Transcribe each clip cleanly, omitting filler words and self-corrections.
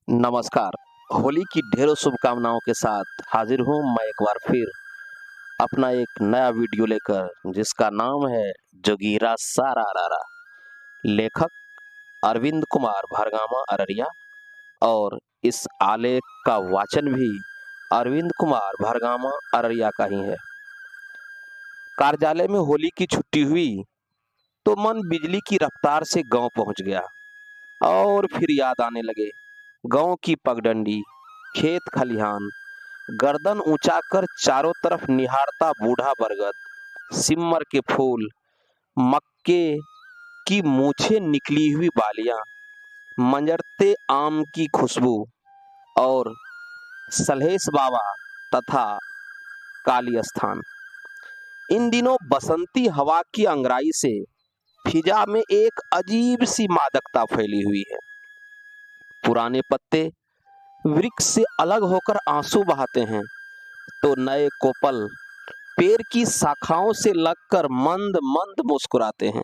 नमस्कार। होली की ढेरों शुभकामनाओं के साथ हाजिर हूँ मैं एक बार फिर अपना एक नया वीडियो लेकर, जिसका नाम है जोगीरा सारा रारा। लेखक अरविंद कुमार भरगामा अररिया, और इस आलेख का वाचन भी अरविंद कुमार भरगामा अररिया का ही है। कार्यालय में होली की छुट्टी हुई तो मन बिजली की रफ्तार से गांव पहुंच गया, और फिर याद आने लगे गांव की पगडंडी, खेत खलिहान, गर्दन ऊंचा कर चारों तरफ निहारता बूढ़ा बरगद, सिम्मर के फूल, मक्के की मूछें निकली हुई बालियां, मंजरते आम की खुशबू, और सलहेस बाबा तथा काली स्थान। इन दिनों बसंती हवा की अंगराई से फिजा में एक अजीब सी मादकता फैली हुई है। पुराने पत्ते वृक्ष से अलग होकर आंसू बहाते हैं, तो नए कोपल पेड़ की शाखाओं से लगकर मंद मंद मुस्कुराते हैं।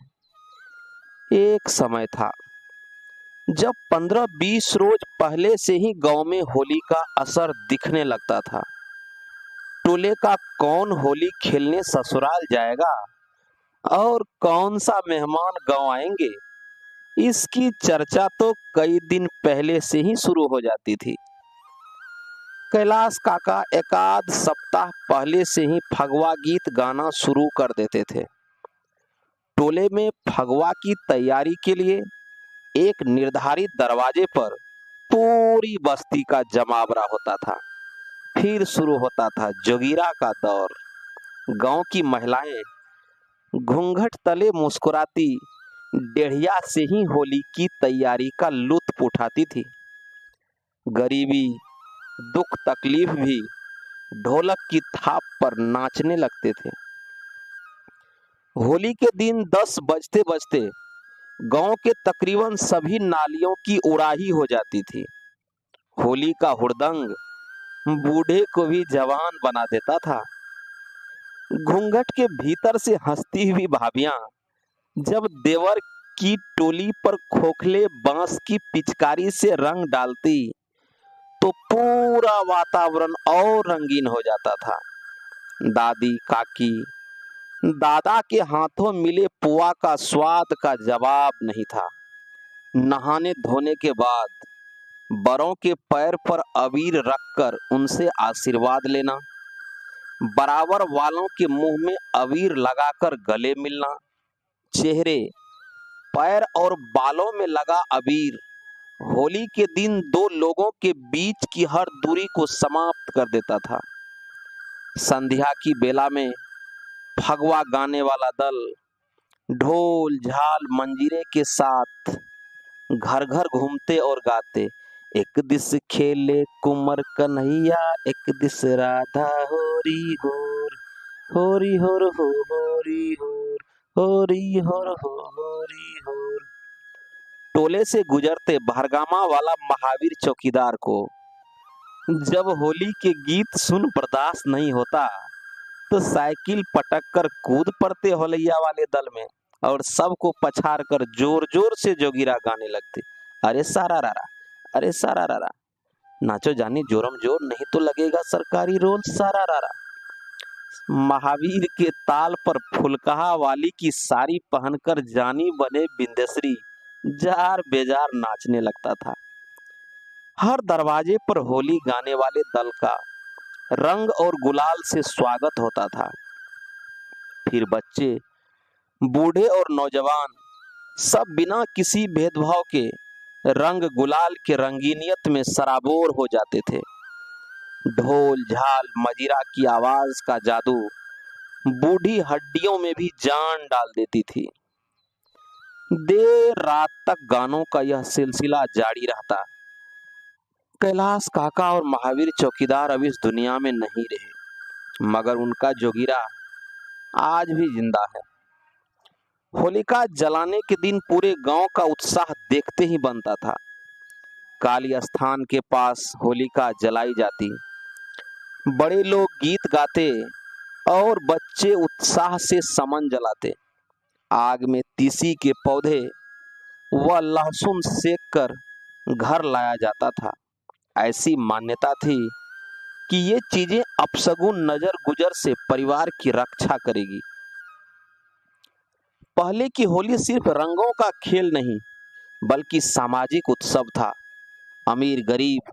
एक समय था जब 15-20 रोज पहले से ही गांव में होली का असर दिखने लगता था। टोले का कौन होली खेलने ससुराल जाएगा और कौन सा मेहमान गांव आएंगे, इसकी चर्चा तो कई दिन पहले से ही शुरू हो जाती थी। कैलाश काका एकाध सप्ताह पहले से ही फगवा गीत गाना शुरू कर देते थे। टोले में फगवा की तैयारी के लिए एक निर्धारित दरवाजे पर पूरी बस्ती का जमावड़ा होता था। फिर शुरू होता था जोगीरा का दौर। गांव की महिलाएं घूंघट तले मुस्कुराती डेढ़िया से ही होली की तैयारी का लुत्फ उठाती थी। गरीबी, दुख, तकलीफ भी ढोलक की थाप पर नाचने लगते थे। होली के दिन 10 बजते बजते गांव के तकरीबन सभी नालियों की उड़ाही हो जाती थी। होली का हुड़दंग बूढ़े को भी जवान बना देता था। घूंघट के भीतर से हंसती हुई भाभियां जब देवर की टोली पर खोखले बांस की पिचकारी से रंग डालती तो पूरा वातावरण और रंगीन हो जाता था। दादी, काकी, दादा के हाथों मिले पुआ का स्वाद का जवाब नहीं था। नहाने धोने के बाद बड़ों के पैर पर अबीर रखकर उनसे आशीर्वाद लेना, बराबर वालों के मुंह में अबीर लगाकर गले मिलना, चेहरे, पैर और बालों में लगा अबीर होली के दिन दो लोगों के बीच की हर दूरी को समाप्त कर देता था। संध्या की बेला में फगवा गाने वाला दल ढोल, झाल, मंजीरे के साथ घर घर घूमते और गाते, एक दिस खेले कुंवर कन्हैया, एक दिस राधा होरी होर, होरी होर हो होरी होर, होरी होर हो होरी होर। टोले से गुजरते भरगामा वाला महावीर चौकीदार को जब होली के गीत सुन बर्दाश्त नहीं होता तो साइकिल पटक कर कूद पड़ते होलैया वाले दल में, और सबको पछाड़ कर जोर जोर से जोगीरा गाने लगते। अरे सारा रारा, अरे सारा रारा, नाचो जानी जोरम जोर, नहीं तो लगेगा सरकारी रोल सारा रारा। महावीर के ताल पर फुलकहा वाली की साड़ी पहनकर जानी बने बिंदेश्वरी जार बेजार नाचने लगता था। हर दरवाजे पर होली गाने वाले दल का रंग और गुलाल से स्वागत होता था। फिर बच्चे, बूढ़े और नौजवान सब बिना किसी भेदभाव के रंग गुलाल के रंगीनियत में सराबोर हो जाते थे। ढोल, झाल, मजीरा की आवाज का जादू बूढ़ी हड्डियों में भी जान डाल देती थी। देर रात तक गानों का यह सिलसिला जारी रहता। कैलाश काका और महावीर चौकीदार अब इस दुनिया में नहीं रहे, मगर उनका जोगीरा आज भी जिंदा है। होलिका जलाने के दिन पूरे गांव का उत्साह देखते ही बनता था। काली स्थान के पास होलिका जलाई जाती, बड़े लोग गीत गाते और बच्चे उत्साह से समन जलाते। आग में तीसी के पौधे व लहसुन सेक कर घर लाया जाता था। ऐसी मान्यता थी कि ये चीजें अपशगुन नजर गुजर से परिवार की रक्षा करेगी। पहले की होली सिर्फ रंगों का खेल नहीं, बल्कि सामाजिक उत्सव था। अमीर गरीब,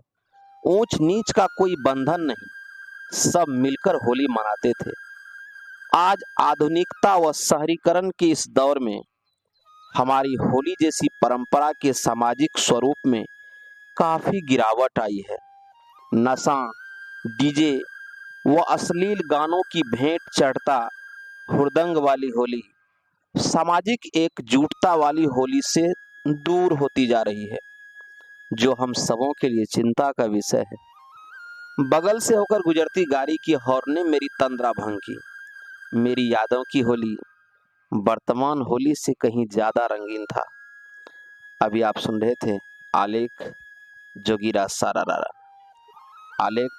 ऊंच नीच का कोई बंधन नहीं, सब मिलकर होली मनाते थे। आज आधुनिकता व शहरीकरण के इस दौर में हमारी होली जैसी परंपरा के सामाजिक स्वरूप में काफी गिरावट आई है। नशा, डीजे व अश्लील गानों की भेंट चढ़ता हुड़दंग वाली होली सामाजिक एकजुटता वाली होली से दूर होती जा रही है, जो हम सबों के लिए चिंता का विषय है। बगल से होकर गुजरती गाड़ी की हॉर्न ने मेरी तंद्रा भंग की। मेरी यादों की होली वर्तमान होली से कहीं ज्यादा रंगीन था। अभी आप सुन रहे थे आलेख जोगीरा सारारारा। आलेख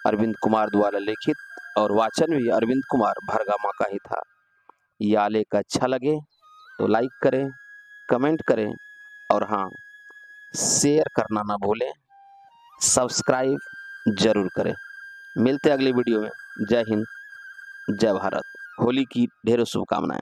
अरविंद कुमार द्वारा लिखित और वाचन भी अरविंद कुमार भरगामा का ही था। यह आलेख अच्छा लगे तो लाइक करें, कमेंट करें और हाँ, शेयर करना ना भूलें, सब्सक्राइब जरूर करें। मिलते हैं अगली वीडियो में। जय हिंद, जय भारत। होली की ढेरों शुभकामनाएं।